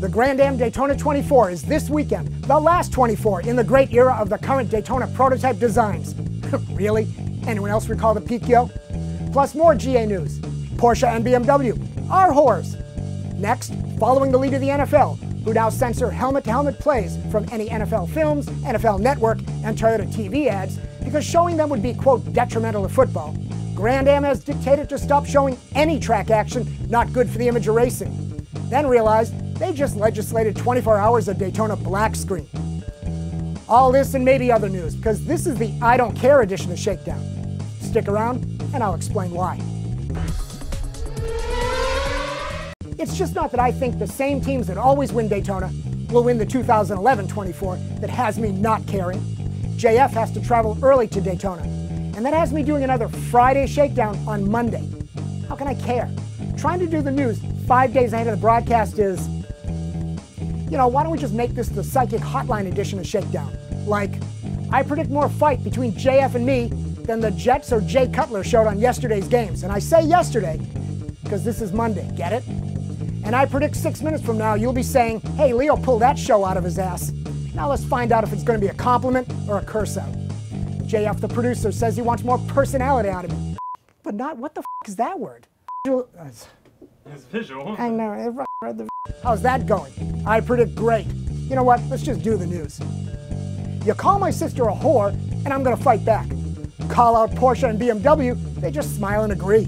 The Grand-Am Daytona 24 is this weekend, the last 24 in the great era of the current Daytona prototype designs. Really? Anyone else recall the Picchio? Plus more GA news. Porsche and BMW are whores. Next, following the lead of the NFL, who now censor helmet-to-helmet plays from any NFL films, NFL Network, and Toyota TV ads because showing them would be, quote, detrimental to football. Grand-Am has dictated to stop showing any track action not good for the image of racing. Then realized they just legislated 24 hours of Daytona black screen. All this and maybe other news, because this is the I Don't Care edition of Shakedown. Stick around, and I'll explain why. It's just not that I think the same teams that always win Daytona will win the 2011 24 that has me not caring. JF has to travel early to Daytona, and that has me doing another Friday Shakedown on Monday. How can I care? Trying to do the news 5 days ahead of the broadcast is, you know, why don't we just make this the psychic hotline edition of Shakedown? Like, I predict more fight between JF and me than the Jets or Jay Cutler showed on yesterday's games. And I say yesterday because this is Monday, get it? And I predict 6 minutes from now you'll be saying, hey, Leo pulled that show out of his ass. Now let's find out if it's going to be a compliment or a curse out. JF, the producer, says he wants more personality out of me. But not, what the f is that word? It's visual. I know. How's that going? I predict great. You know what? Let's just do the news. You call my sister a whore, and I'm going to fight back. Call out Porsche and BMW, they just smile and agree.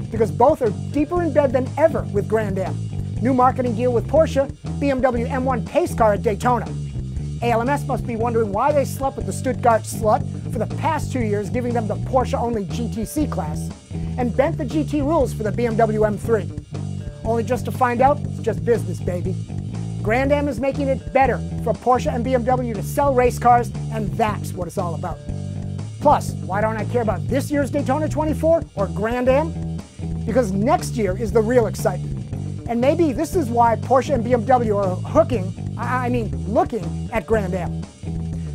Because both are deeper in bed than ever with Grand-Am. New marketing deal with Porsche, BMW M1 pace car at Daytona. ALMS must be wondering why they slept with the Stuttgart slut for the past 2 years, giving them the Porsche-only GTC class, and bent the GT rules for the BMW M3. Only just to find out, it's just business, baby. Grand-Am is making it better for Porsche and BMW to sell race cars, and that's what it's all about. Plus, why don't I care about this year's Daytona 24 or Grand-Am? Because next year is the real excitement. And maybe this is why Porsche and BMW are looking at Grand-Am.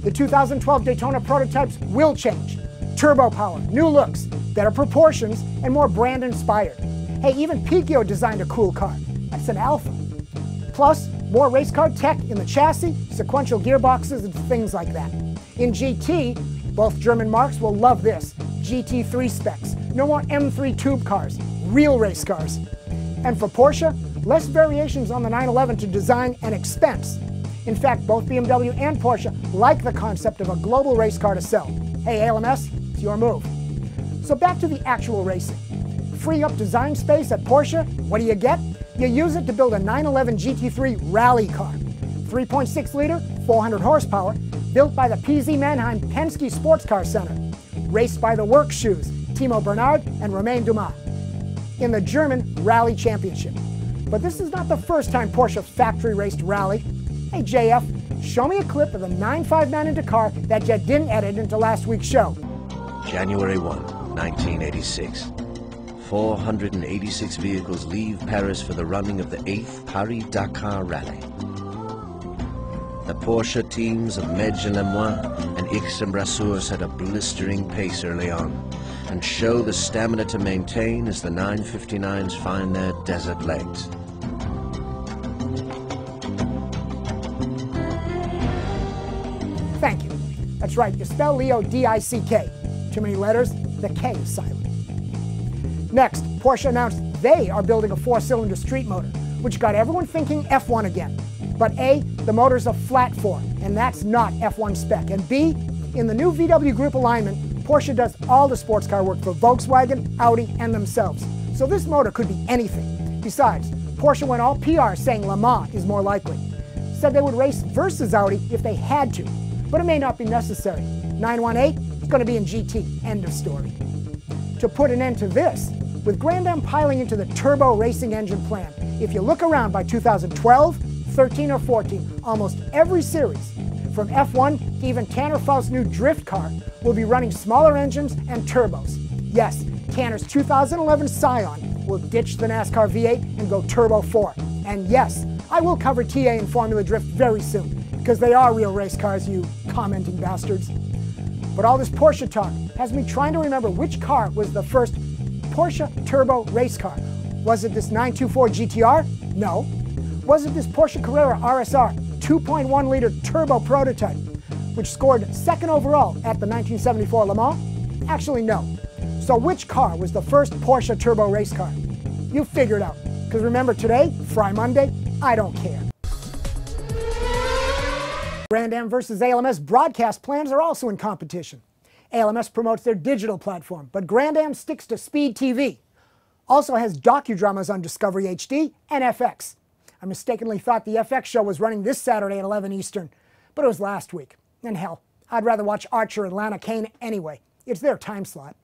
The 2012 Daytona prototypes will change. Turbo power, new looks, better proportions, and more brand-inspired. Hey, even Picchio designed a cool car. That's an Alpha. Plus, more race car tech in the chassis, sequential gearboxes, and things like that. In GT, both German marques will love this. GT3 specs. No more M3 tube cars. Real race cars. And for Porsche, less variations on the 911 to design and expense. In fact, both BMW and Porsche like the concept of a global race car to sell. Hey, ALMS, it's your move. So back to the actual racing. Free up design space at Porsche, what do you get? You use it to build a 911 GT3 rally car. 3.6 liter, 400 horsepower, built by the PZ Mannheim Penske Sports Car Center. Raced by the Work Shoes, Timo Bernard and Romain Dumas, in the German Rally Championship. But this is not the first time Porsche factory raced rally. Hey JF, show me a clip of the 959 in Dakar that you didn't edit into last week's show. January 1, 1986. 486 vehicles leave Paris for the running of the 8th Paris-Dakar Rally. The Porsche teams of Medge and Lemoine and X and Brasseur set a blistering pace early on and show the stamina to maintain as the 959s find their desert legs. Thank you. That's right, you spell Leo D-I-C-K. Too many letters, the K is silent. Next, Porsche announced they are building a 4-cylinder street motor, which got everyone thinking F1 again. But A, the motor's a flat 4, and that's not F1 spec. And B, in the new VW Group alignment, Porsche does all the sports car work for Volkswagen, Audi, and themselves. So this motor could be anything. Besides, Porsche went all PR saying Le Mans is more likely. Said they would race versus Audi if they had to, but it may not be necessary. 918 is going to be in GT, end of story. To put an end to this, with Grand-Am piling into the turbo racing engine plan, if you look around by 2012, 13 or 14, almost every series, from F1 to even Tanner Foust's new drift car, will be running smaller engines and turbos. Yes, Tanner's 2011 Scion will ditch the NASCAR V8 and go Turbo 4. And yes, I will cover TA and Formula Drift very soon, because they are real race cars, you commenting bastards. But all this Porsche talk has me trying to remember which car was the first Porsche turbo race car. Was it this 924 GTR? No. Was it this Porsche Carrera RSR 2.1-liter turbo prototype, which scored second overall at the 1974 Le Mans? Actually, no. So which car was the first Porsche turbo race car? You figure it out. Because remember today, Fry Monday, I don't care. Grand-Am versus ALMS broadcast plans are also in competition. ALMS promotes their digital platform, but Grand-Am sticks to Speed TV. Also has docudramas on Discovery HD and FX. I mistakenly thought the FX show was running this Saturday at 11 Eastern, but it was last week. And hell, I'd rather watch Archer and Lana Kane anyway. It's their time slot.